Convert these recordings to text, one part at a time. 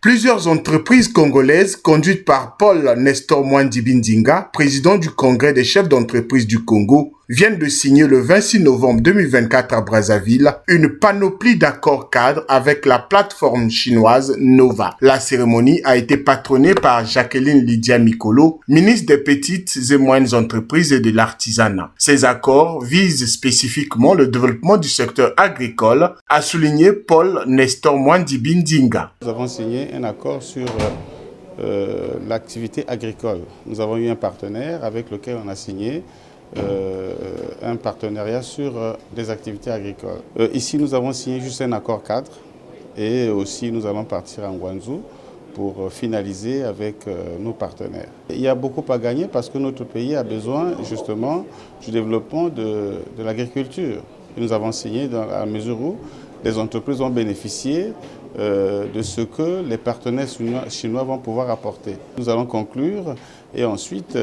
Plusieurs entreprises congolaises conduites par Paul Nestor Mwandibindinga, président du Congrès des chefs d'entreprise du Congo, viennent de signer le 26 novembre 2024 à Brazzaville une panoplie d'accords cadres avec la plateforme chinoise Nova. La cérémonie a été patronnée par Jacqueline Lydia Mikolo, ministre des Petites et Moyennes Entreprises et de l'Artisanat. Ces accords visent spécifiquement le développement du secteur agricole, a souligné Paul Nestor Mwandibindinga. Nous avons signé un accord sur l'activité agricole. Nous avons eu un partenaire avec lequel on a signé un partenariat sur des activités agricoles. Ici, nous avons signé juste un accord cadre et aussi nous allons partir en Guangzhou pour finaliser avec nos partenaires. Il y a beaucoup à gagner parce que notre pays a besoin justement du développement de l'agriculture. Nous avons signé dans la mesure où les entreprises vont bénéficier de ce que les partenaires chinois vont pouvoir apporter. Nous allons conclure et ensuite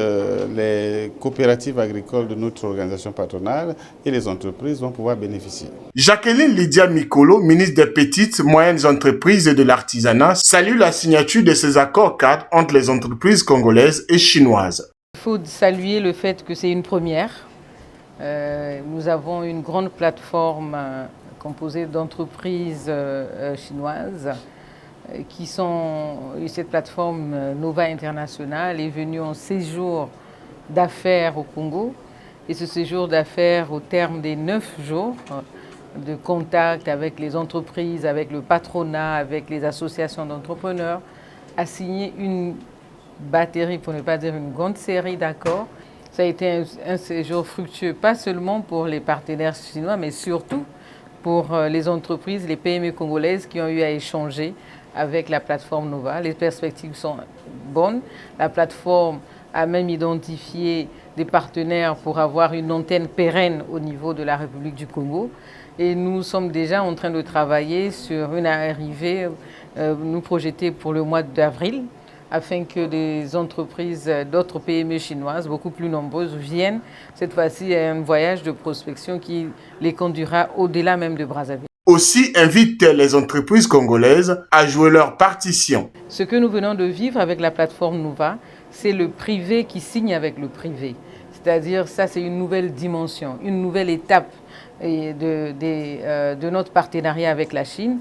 les coopératives agricoles de notre organisation patronale et les entreprises vont pouvoir bénéficier. Jacqueline Lydia Mikolo, ministre des Petites, Moyennes Entreprises et de l'Artisanat, salue la signature de ces accords cadres entre les entreprises congolaises et chinoises. Il faut saluer le fait que c'est une première. Nous avons une grande plateforme composée d'entreprises chinoises qui sont... Cette plateforme Nova International est venue en séjour d'affaires au Congo. Et ce séjour d'affaires, au terme des 9 jours de contact avec les entreprises, avec le patronat, avec les associations d'entrepreneurs, a signé une batterie, pour ne pas dire une grande série d'accords. Ça a été un séjour fructueux, pas seulement pour les partenaires chinois, mais surtout pour les entreprises, les PME congolaises qui ont eu à échanger avec la plateforme Nova. Les perspectives sont bonnes. La plateforme a même identifié des partenaires pour avoir une antenne pérenne au niveau de la République du Congo. Et nous sommes déjà en train de travailler sur une arrivée, nous projeter pour le mois d'avril, afin que des entreprises d'autres PME chinoises, beaucoup plus nombreuses, viennent cette fois-ci à un voyage de prospection qui les conduira au-delà même de Brazzaville. Aussi invite les entreprises congolaises à jouer leur partition. Ce que nous venons de vivre avec la plateforme Nova, c'est le privé qui signe avec le privé. C'est-à-dire, ça c'est une nouvelle dimension, une nouvelle étape de notre partenariat avec la Chine.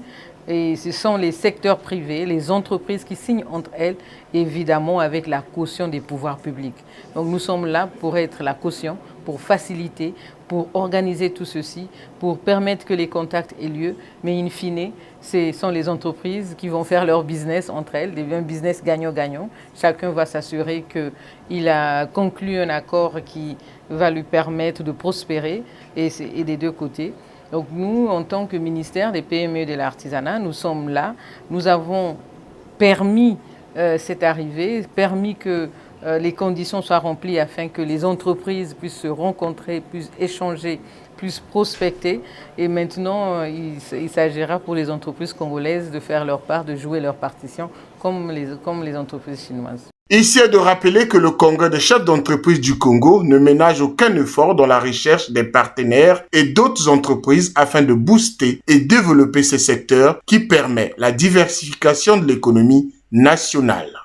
Et ce sont les secteurs privés, les entreprises qui signent entre elles, évidemment avec la caution des pouvoirs publics. Donc nous sommes là pour être la caution, pour faciliter, pour organiser tout ceci, pour permettre que les contacts aient lieu. Mais in fine, ce sont les entreprises qui vont faire leur business entre elles, un business gagnant-gagnant. Chacun va s'assurer qu'il a conclu un accord qui va lui permettre de prospérer et des deux côtés. Donc nous, en tant que ministère des PME et de l'Artisanat, nous sommes là. Nous avons permis cette arrivée, permis que les conditions soient remplies afin que les entreprises puissent se rencontrer, puissent échanger, puissent prospecter. Et maintenant, il s'agira pour les entreprises congolaises de faire leur part, de jouer leur partition comme les entreprises chinoises. Ici est de rappeler que le Congrès des chefs d'entreprise du Congo ne ménage aucun effort dans la recherche des partenaires et d'autres entreprises afin de booster et développer ces secteurs qui permettent la diversification de l'économie nationale.